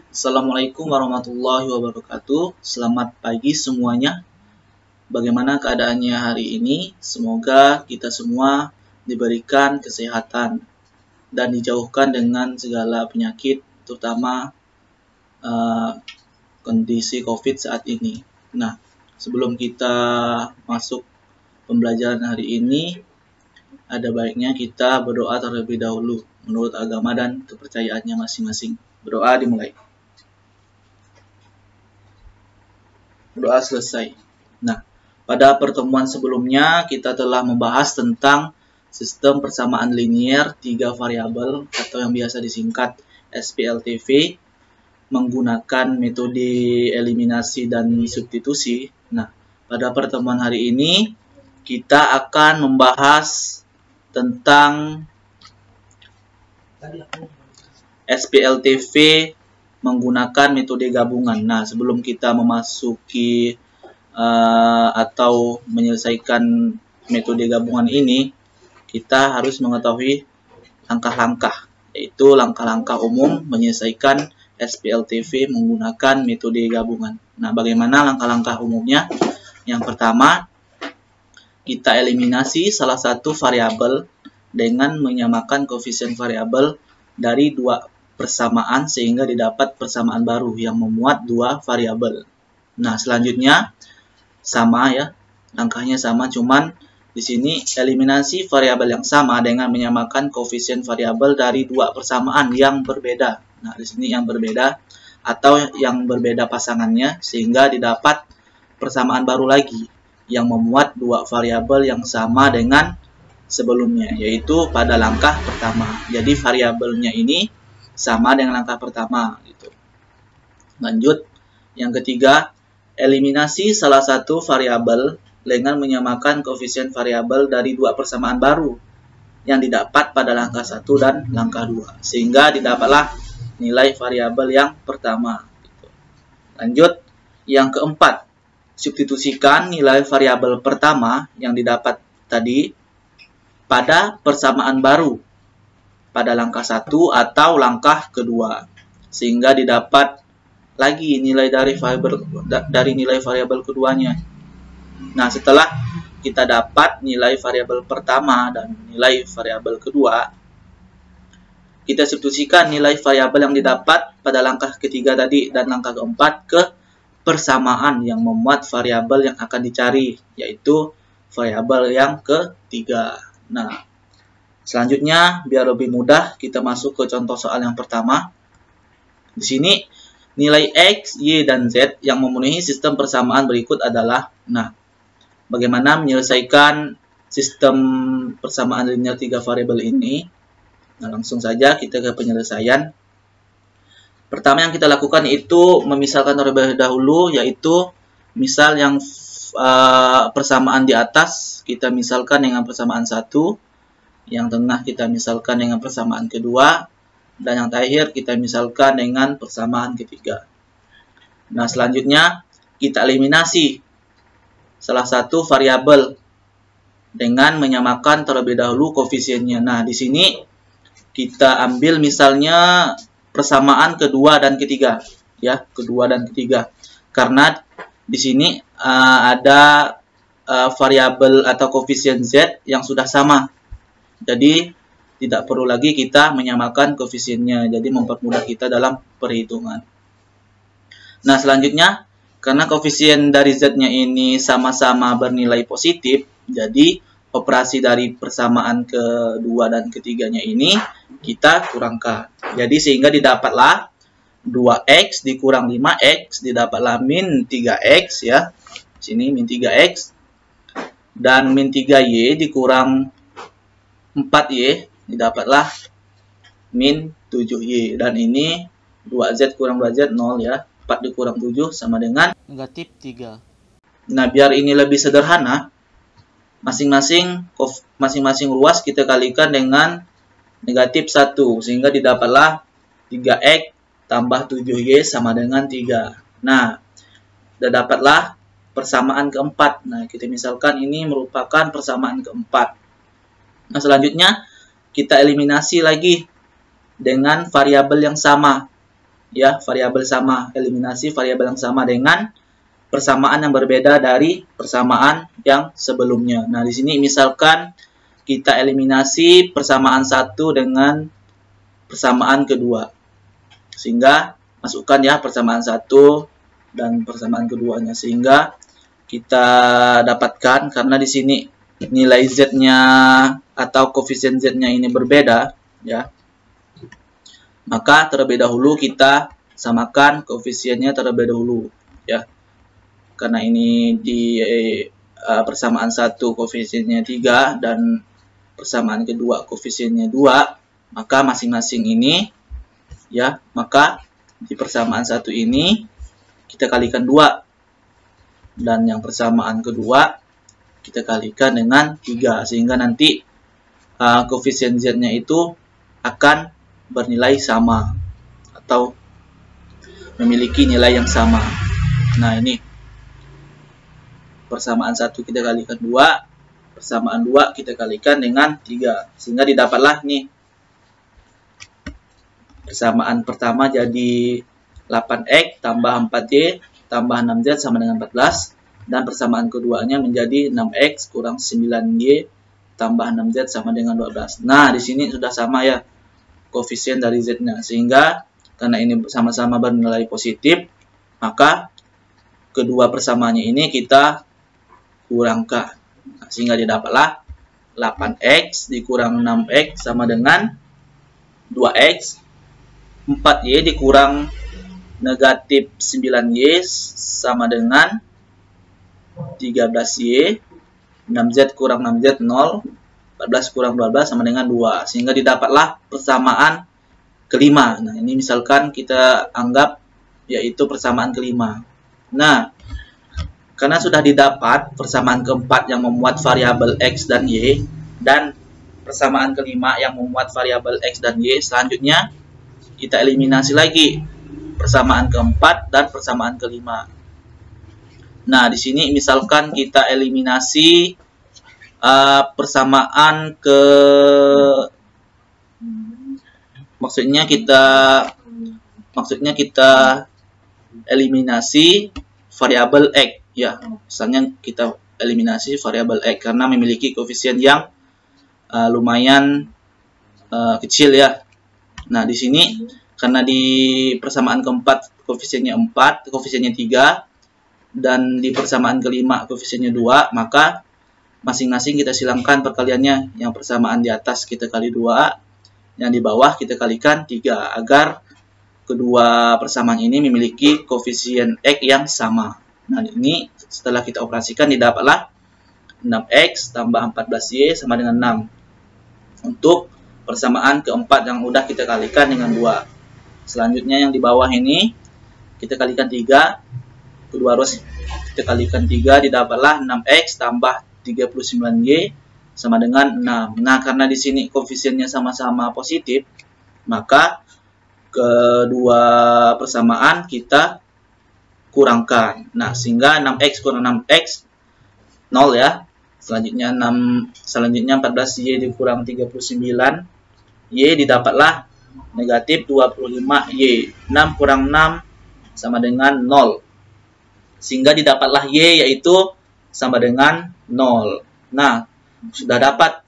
Assalamualaikum warahmatullahi wabarakatuh. Selamat pagi semuanya. Bagaimana keadaannya hari ini? Semoga kita semua diberikan kesehatan dan dijauhkan dengan segala penyakit, terutama kondisi COVID saat ini. Nah, sebelum kita masuk pembelajaran hari ini, ada baiknya kita berdoa terlebih dahulu menurut agama dan kepercayaannya masing-masing. Berdoa dimulai. Doa selesai. Nah, pada pertemuan sebelumnya kita telah membahas tentang sistem persamaan linier 3 variabel atau yang biasa disingkat SPLTV menggunakan metode eliminasi dan substitusi. Nah, pada pertemuan hari ini kita akan membahas tentang SPLTV menggunakan metode gabungan. Nah, sebelum kita memasuki atau menyelesaikan metode gabungan ini, kita harus mengetahui langkah-langkah, yaitu langkah-langkah umum menyelesaikan SPLTV menggunakan metode gabungan. Nah, bagaimana langkah-langkah umumnya? Yang pertama, kita eliminasi salah satu variabel dengan menyamakan koefisien variabel dari 2 persamaan sehingga didapat persamaan baru yang memuat 2 variabel. Nah, selanjutnya sama ya, langkahnya sama, cuman di sini eliminasi variabel yang sama dengan menyamakan koefisien variabel dari 2 persamaan yang berbeda. Nah, di sini yang berbeda atau yang berbeda pasangannya sehingga didapat persamaan baru lagi yang memuat 2 variabel yang sama dengan sebelumnya, yaitu pada langkah pertama. Jadi variabelnya ini sama dengan langkah pertama gitu. Lanjut, yang ketiga, eliminasi salah satu variabel dengan menyamakan koefisien variabel dari 2 persamaan baru yang didapat pada langkah 1 dan langkah 2 sehingga didapatlah nilai variabel yang pertama gitu. Lanjut, yang keempat, substitusikan nilai variabel pertama yang didapat tadi pada persamaan baru pada langkah 1 atau langkah kedua sehingga didapat lagi nilai dari nilai variabel keduanya. Nah, setelah kita dapat nilai variabel pertama dan nilai variabel kedua, kita substitusikan nilai variabel yang didapat pada langkah ketiga tadi dan langkah keempat ke persamaan yang memuat variabel yang akan dicari, yaitu variabel yang ketiga. Nah, selanjutnya, biar lebih mudah, kita masuk ke contoh soal yang pertama. Di sini, nilai X, Y, dan Z yang memenuhi sistem persamaan berikut adalah, nah, bagaimana menyelesaikan sistem persamaan linear 3 variabel ini? Nah, langsung saja kita ke penyelesaian. Pertama yang kita lakukan itu memisalkan terlebih dahulu, yaitu misal yang persamaan di atas, kita misalkan dengan persamaan 1, yang tengah kita misalkan dengan persamaan kedua, dan yang terakhir kita misalkan dengan persamaan ketiga. Nah, selanjutnya kita eliminasi salah satu variabel dengan menyamakan terlebih dahulu koefisiennya. Nah, di sini kita ambil misalnya persamaan kedua dan ketiga, ya, kedua dan ketiga. Karena di sini ada variabel atau koefisien Z yang sudah sama. Jadi, tidak perlu lagi kita menyamakan koefisiennya. Jadi, mempermudah kita dalam perhitungan. Nah, selanjutnya, karena koefisien dari Z-nya ini sama-sama bernilai positif, jadi operasi dari persamaan kedua dan ketiganya ini kita kurangkan. Jadi, sehingga didapatlah 2X dikurang 5X, didapatlah min 3X, ya. Sini min 3X. Dan min 3Y dikurang 4Y, didapatlah min 7Y. Dan ini 2Z kurang 2Z 0 ya. 4 dikurang 7 sama dengan negatif 3. Nah, biar ini lebih sederhana, masing-masing ruas kita kalikan dengan negatif 1. Sehingga didapatlah 3X tambah 7Y sama dengan 3. Nah, dapatlah persamaan keempat. Nah, kita misalkan ini merupakan persamaan keempat. Nah, selanjutnya kita eliminasi lagi dengan variabel yang sama. ya, variabel sama, eliminasi variabel yang sama dengan persamaan yang berbeda dari persamaan yang sebelumnya. Nah, di sini misalkan kita eliminasi persamaan 1 dengan persamaan kedua. Sehingga masukkan ya persamaan 1 dan persamaan keduanya, sehingga kita dapatkan, karena di sini nilai z-nya atau koefisien z-nya ini berbeda ya, maka terlebih dahulu kita samakan koefisiennya terlebih dahulu ya. Karena ini di persamaan 1 koefisiennya 3 dan persamaan kedua koefisiennya 2, maka masing-masing ini ya, maka di persamaan 1 ini kita kalikan 2 dan yang persamaan kedua kita kalikan dengan 3, sehingga nanti koefisien z-nya itu akan bernilai sama atau memiliki nilai yang sama. Nah, ini persamaan 1 kita kalikan 2, persamaan 2 kita kalikan dengan 3, sehingga didapatlah nih persamaan pertama jadi 8x tambah 4y tambah 6z sama dengan 14, dan persamaan keduanya menjadi 6x kurang 9y tambah 6z sama dengan 12. Nah, di sini sudah sama ya koefisien dari z-nya, sehingga karena ini sama-sama bernilai positif, maka kedua persamaannya ini kita kurangkan. Nah, sehingga didapatlah 8x dikurang 6x sama dengan 2x, 4y dikurang negatif 9y sama dengan 13y, 6z kurang 6z 0, 14 kurang 12 sama dengan 2, sehingga didapatlah persamaan kelima. Nah, ini misalkan kita anggap yaitu persamaan kelima. Nah, karena sudah didapat persamaan keempat yang memuat variabel x dan y, dan persamaan kelima yang memuat variabel x dan y, selanjutnya kita eliminasi lagi persamaan keempat dan persamaan kelima. Nah, di sini misalkan kita eliminasi persamaan ke, maksudnya kita eliminasi variabel x ya. Misalnya kita eliminasi variabel x karena memiliki koefisien yang lumayan kecil ya. Nah, di sini karena di persamaan keempat koefisiennya 4, koefisiennya 3, dan di persamaan kelima koefisiennya 2, maka masing-masing kita silangkan perkaliannya. Yang persamaan di atas kita kali 2, yang di bawah kita kalikan 3, agar kedua persamaan ini memiliki koefisien x yang sama. Nah, ini setelah kita operasikan didapatlah 6x tambah 14y sama dengan 6 untuk persamaan keempat yang udah kita kalikan dengan 2. Selanjutnya yang di bawah ini kita kalikan 3, kedua ruas kita kalikan 3, didapatlah 6x tambah 39y sama dengan 6. Nah, karena di sini koefisiennya sama-sama positif, maka kedua persamaan kita kurangkan. Nah, sehingga 6x kurang 6x 0 ya. Selanjutnya 14y dikurang 39y didapatlah negatif 25y. 6 kurang 6 sama dengan 0. Sehingga didapatlah y yaitu sama dengan 0. Nah, sudah dapat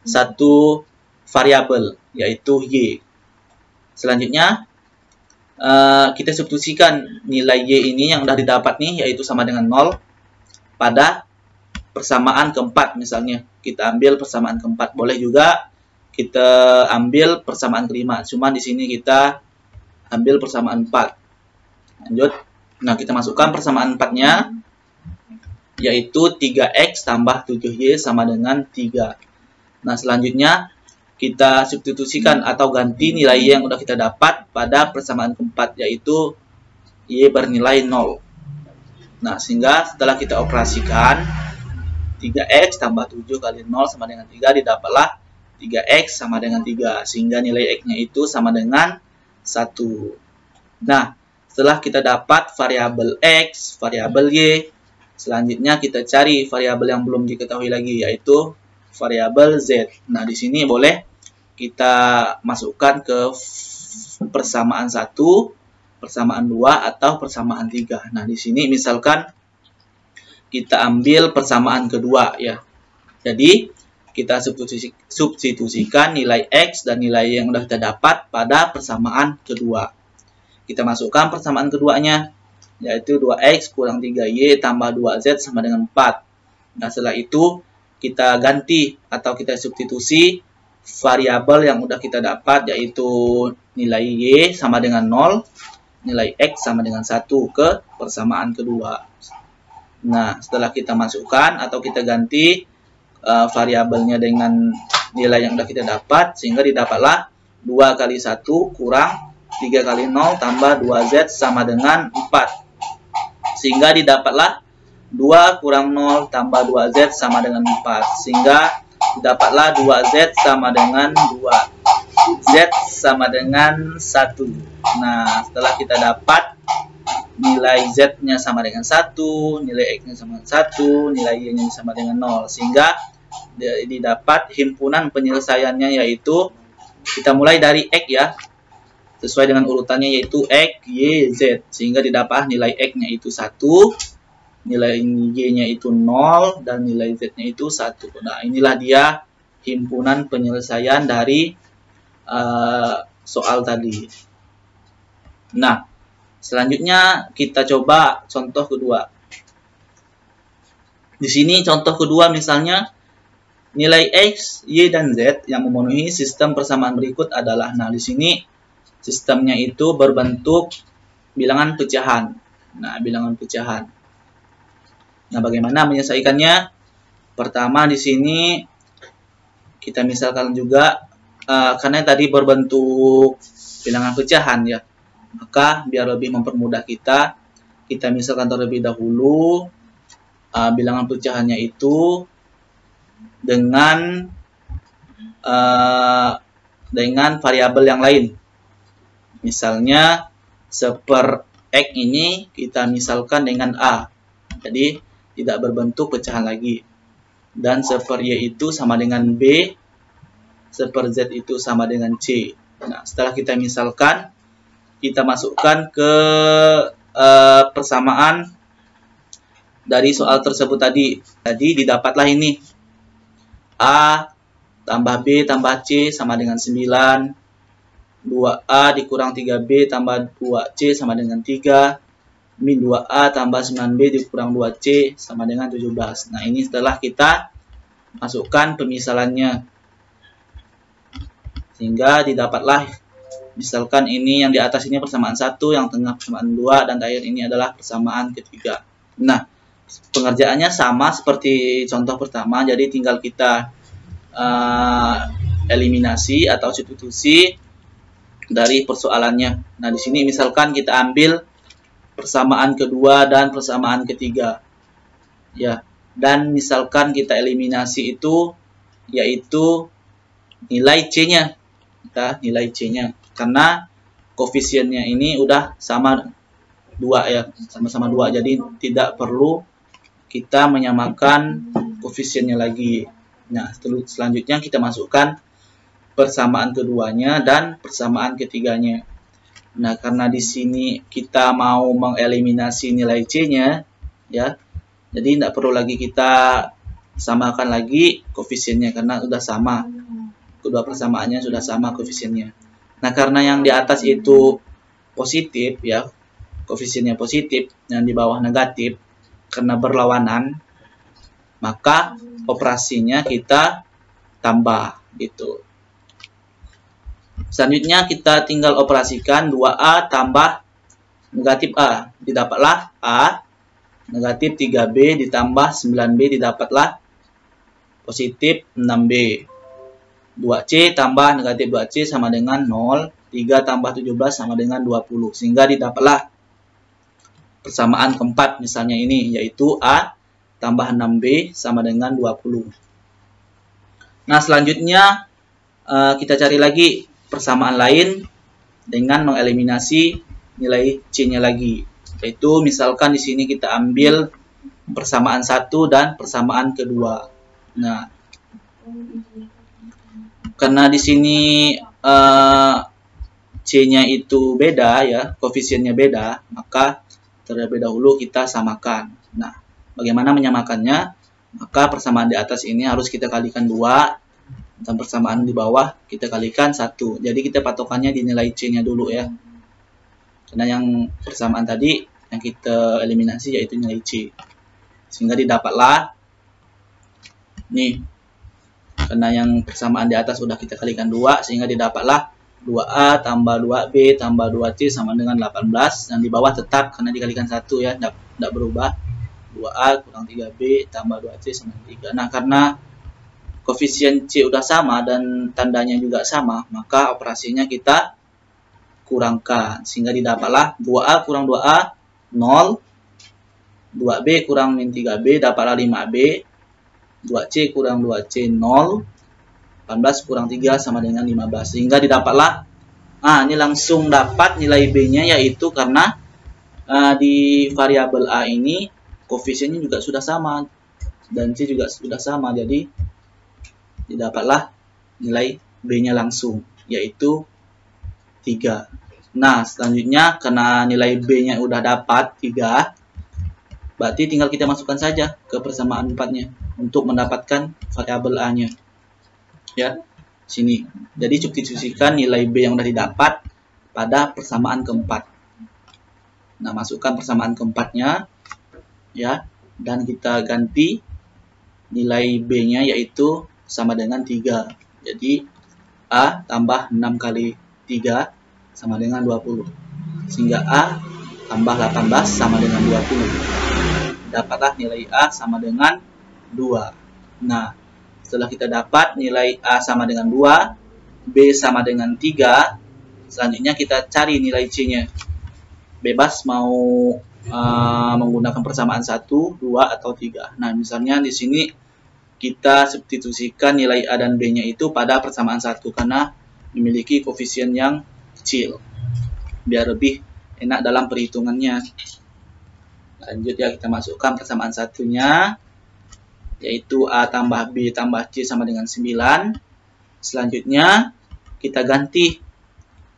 satu variabel yaitu y. Selanjutnya kita substitusikan nilai y ini yang sudah didapat nih yaitu sama dengan 0 pada persamaan keempat. Misalnya kita ambil persamaan keempat, boleh juga kita ambil persamaan kelima, cuma di sini kita ambil persamaan 4. Lanjut. Nah, kita masukkan persamaan 4-nya yaitu 3x tambah 7y sama dengan 3. Nah, selanjutnya kita substitusikan atau ganti nilai y yang udah kita dapat pada persamaan keempat yaitu y bernilai 0. Nah, sehingga setelah kita operasikan 3x tambah 7 kali 0 sama dengan 3 didapatlah 3x sama dengan 3, sehingga nilai x-nya itu sama dengan 1. Nah, setelah kita dapat variabel x, variabel y, selanjutnya kita cari variabel yang belum diketahui lagi yaitu variabel z. Nah, di sini boleh kita masukkan ke persamaan 1 persamaan 2 atau persamaan 3. Nah, di sini misalkan kita ambil persamaan kedua ya. Jadi, kita substitusikan nilai X dan nilai yang sudah kita dapat pada persamaan kedua. Kita masukkan persamaan keduanya, yaitu 2X kurang 3Y tambah 2Z sama dengan 4. Nah, setelah itu kita ganti atau kita substitusi variabel yang sudah kita dapat, yaitu nilai Y sama dengan 0, nilai X sama dengan 1 ke persamaan kedua. Nah, setelah kita masukkan atau kita ganti variabelnya dengan nilai yang sudah kita dapat, sehingga didapatlah 2 kali 1 kurang 3 kali 0 tambah 2Z sama dengan 4. Sehingga didapatlah 2 kurang 0 tambah 2Z sama dengan 4. Sehingga didapatlah 2Z sama dengan 2. Z sama dengan 1. Nah, setelah kita dapat nilai Z-nya sama dengan 1, nilai X-nya sama dengan 1, nilai Y-nya sama dengan 0. Sehingga didapat himpunan penyelesaiannya, yaitu kita mulai dari X ya, sesuai dengan urutannya, yaitu X, Y, Z. Sehingga didapat nilai X-nya itu 1, nilai Y-nya itu 0, dan nilai Z-nya itu 1. Nah, inilah dia himpunan penyelesaian dari soal tadi. Nah, selanjutnya kita coba contoh kedua. Di sini contoh kedua misalnya nilai X, Y, dan Z yang memenuhi sistem persamaan berikut adalah. Nah, di sini sistemnya itu berbentuk bilangan pecahan. Nah, bilangan pecahan. Nah, bagaimana menyelesaikannya? Pertama di sini kita misalkan juga karena tadi berbentuk bilangan pecahan ya. Maka biar lebih mempermudah kita misalkan terlebih dahulu bilangan pecahannya itu dengan variabel yang lain. Misalnya seper X ini kita misalkan dengan A. Jadi tidak berbentuk pecahan lagi. Dan seper Y itu sama dengan B, seper Z itu sama dengan C. Nah, setelah kita misalkan, kita masukkan ke persamaan dari soal tersebut tadi. Jadi didapatlah ini. A tambah B tambah C sama dengan 9. 2A dikurang 3B tambah 2C sama dengan 3. Min 2A tambah 9B dikurang 2C sama dengan 17. Nah, ini setelah kita masukkan pemisalannya. Sehingga didapatlah, misalkan ini yang di atas ini persamaan 1, yang tengah persamaan 2, dan terakhir ini adalah persamaan ketiga. Nah, pengerjaannya sama seperti contoh pertama, jadi tinggal kita eliminasi atau substitusi dari persoalannya. Nah, di sini misalkan kita ambil persamaan kedua dan persamaan ketiga. Ya, dan misalkan kita eliminasi itu yaitu nilai C-nya. Kita nilai C-nya karena koefisiennya ini udah sama 2 ya, sama-sama 2. Jadi tidak perlu kita menyamakan koefisiennya lagi. Nah, selanjutnya kita masukkan persamaan keduanya dan persamaan ketiganya. Nah, karena di sini kita mau mengeliminasi nilai C-nya, ya, jadi tidak perlu lagi kita samakan lagi koefisiennya karena sudah sama. Kedua persamaannya sudah sama koefisiennya. Nah, karena yang di atas itu positif, ya, koefisiennya positif, yang di bawah negatif, karena berlawanan, maka operasinya kita tambah, gitu. Selanjutnya kita tinggal operasikan 2A tambah negatif A. Didapatlah A, negatif 3B ditambah 9B didapatlah positif 6B. 2C tambah negatif 2C sama dengan 0. 3 tambah 17 sama dengan 20. Sehingga didapatlah persamaan keempat misalnya ini, yaitu A tambah 6B sama dengan 20. Nah, selanjutnya kita cari lagi persamaan lain dengan mengeliminasi nilai C-nya lagi. Yaitu misalkan di sini kita ambil persamaan 1 dan persamaan kedua. Nah, karena di sini C-nya itu beda ya, koefisiennya beda, maka terlebih dahulu kita samakan. Nah, bagaimana menyamakannya? Maka persamaan di atas ini harus kita kalikan 2, dan persamaan di bawah kita kalikan 1. Jadi kita patokannya di nilai C-nya dulu ya. Karena yang persamaan tadi yang kita eliminasi yaitu nilai C. Sehingga didapatlah nih, karena yang persamaan di atas sudah kita kalikan 2, sehingga didapatlah 2A tambah 2B tambah 2C sama dengan 18. Dan di bawah tetap karena dikalikan 1 ya, tidak berubah. 2A kurang 3B tambah 2C sama 3. Nah, karena koefisien C udah sama dan tandanya juga sama, maka operasinya kita kurangkan. Sehingga didapatlah 2A kurang 2A, 0. 2B kurang min 3B, dapatlah 5B. 2C kurang 2C 0, 18 kurang 3 sama dengan 15, sehingga didapatlah, ini langsung dapat nilai B-nya, yaitu karena di variabel A ini koefisiennya juga sudah sama dan C juga sudah sama, jadi didapatlah nilai B-nya langsung, yaitu 3. Nah, selanjutnya karena nilai B-nya udah dapat 3, berarti tinggal kita masukkan saja ke persamaan 4-nya untuk mendapatkan variabel A-nya. Ya, sini. Jadi substitusikan nilai B yang sudah didapat pada persamaan keempat. Nah, masukkan persamaan keempatnya ya, dan kita ganti nilai B-nya yaitu sama dengan 3. Jadi A tambah 6 kali 3 sama dengan 20. Sehingga A tambah 18 sama dengan 20. Dapatlah nilai A sama dengan 2. Nah, setelah kita dapat nilai A sama dengan 2, B sama dengan 3, selanjutnya kita cari nilai C-nya. Bebas mau menggunakan persamaan 1, 2, atau 3. Nah, misalnya di sini kita substitusikan nilai A dan B-nya itu pada persamaan 1 karena memiliki koefisien yang kecil. Biar lebih enak dalam perhitungannya. Lanjut ya, kita masukkan persamaan satunya, yaitu A tambah B tambah C sama dengan 9. Selanjutnya kita ganti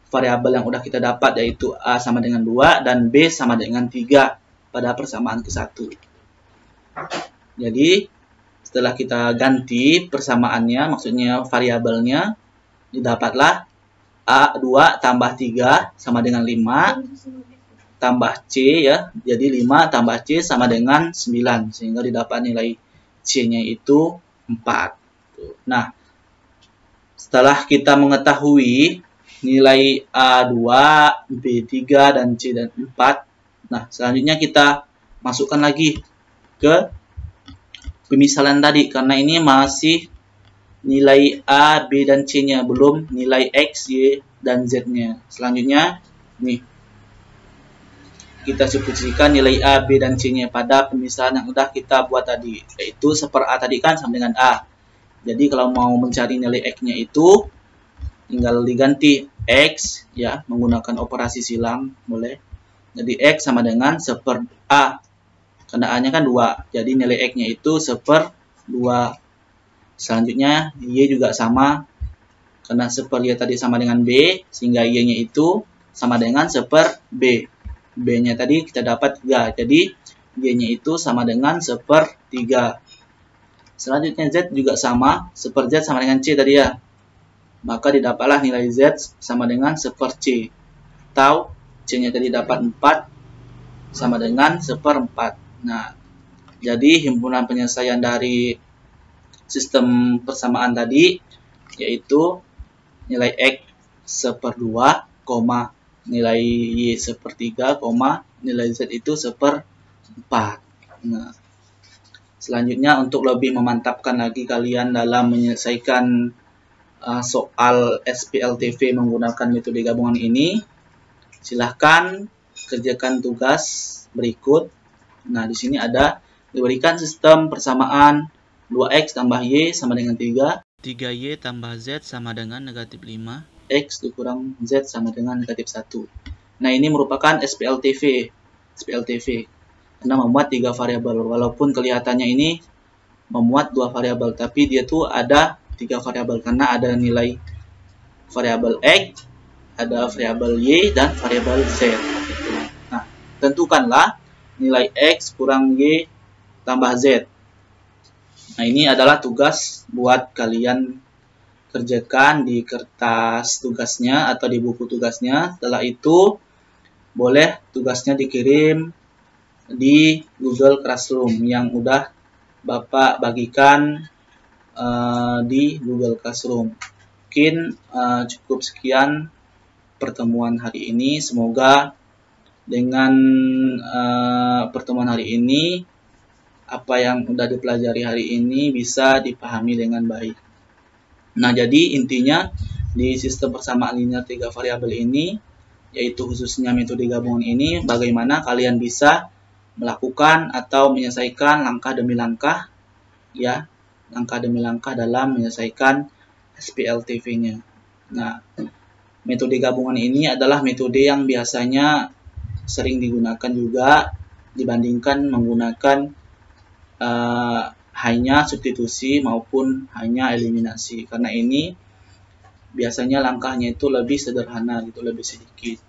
variabel yang udah kita dapat, yaitu A sama dengan 2 dan B sama dengan 3 pada persamaan ke-1. Jadi setelah kita ganti persamaannya, maksudnya variabelnya, didapatlah A2 tambah 3 sama dengan 5 tambah C ya, jadi 5 tambah C sama dengan 9, sehingga didapat nilai C-nya itu 4. Nah, setelah kita mengetahui nilai A2, B3, dan C dan 4, nah selanjutnya kita masukkan lagi ke pemisalan tadi, karena ini masih nilai A, B, dan C-nya, belum nilai X, Y, dan Z-nya. Selanjutnya, nih, kita substitusikan nilai A, B, dan C-nya pada pemisahan yang sudah kita buat tadi, yaitu 1/A tadi kan sama dengan A. Jadi kalau mau mencari nilai X-nya itu tinggal diganti X ya, menggunakan operasi silang boleh. Jadi X sama dengan 1/A. Karena A-nya kan 2. Jadi nilai X-nya itu 1/2. Selanjutnya Y juga sama. Karena 1/Y tadi sama dengan B, sehingga Y-nya itu sama dengan 1/B. B-nya tadi kita dapat 3. Jadi Y-nya itu sama dengan 1/3. Selanjutnya Z juga sama, 1/Z sama dengan C tadi ya. Maka didapatlah nilai Z sama dengan 1/C. Atau C-nya tadi dapat 4 sama dengan 1/4. Nah, jadi himpunan penyelesaian dari sistem persamaan tadi yaitu nilai X 1/2, nilai Y 1/3, nilai Z itu 1/4. Nah, selanjutnya untuk lebih memantapkan lagi kalian dalam menyelesaikan soal SPLTV menggunakan metode gabungan ini, silahkan kerjakan tugas berikut. Nah, di sini ada diberikan sistem persamaan 2X tambah Y sama dengan 3. 3Y tambah Z sama dengan negatif 5. X dikurang Z sama dengan negatif 1. Nah, ini merupakan SPLTV. Karena memuat 3 variabel. Walaupun kelihatannya ini memuat 2 variabel, tapi dia tuh ada 3 variabel. Karena ada nilai variabel X, ada variabel Y dan variabel Z. Nah, tentukanlah nilai X kurang Y tambah Z. Nah, ini adalah tugas buat kalian kerjakan di kertas tugasnya atau di buku tugasnya. Setelah itu, boleh tugasnya dikirim di Google Classroom yang udah Bapak bagikan di Google Classroom. Mungkin cukup sekian pertemuan hari ini. Semoga dengan pertemuan hari ini, apa yang sudah dipelajari hari ini bisa dipahami dengan baik. Nah, jadi intinya di sistem persamaan linear 3 variabel ini, yaitu khususnya metode gabungan ini, bagaimana kalian bisa melakukan atau menyelesaikan langkah demi langkah, ya, langkah demi langkah dalam menyelesaikan SPLTV-nya. Nah, metode gabungan ini adalah metode yang biasanya sering digunakan juga dibandingkan menggunakan hanya substitusi maupun hanya eliminasi, karena ini biasanya langkahnya itu lebih sederhana gitu, lebih sedikit.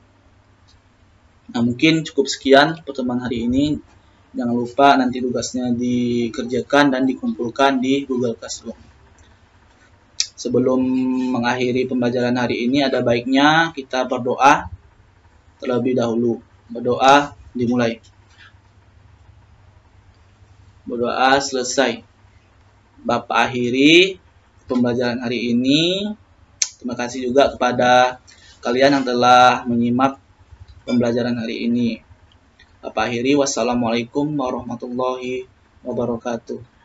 Nah, mungkin cukup sekian pertemuan hari ini. Jangan lupa nanti tugasnya dikerjakan dan dikumpulkan di Google Classroom. Sebelum mengakhiri pembelajaran hari ini, ada baiknya kita berdoa terlebih dahulu. Berdoa dimulai. Berdoa selesai. Bapak akhiri pembelajaran hari ini. Terima kasih juga kepada kalian yang telah menyimak pembelajaran hari ini. Bapak akhiri, wassalamualaikum warahmatullahi wabarakatuh.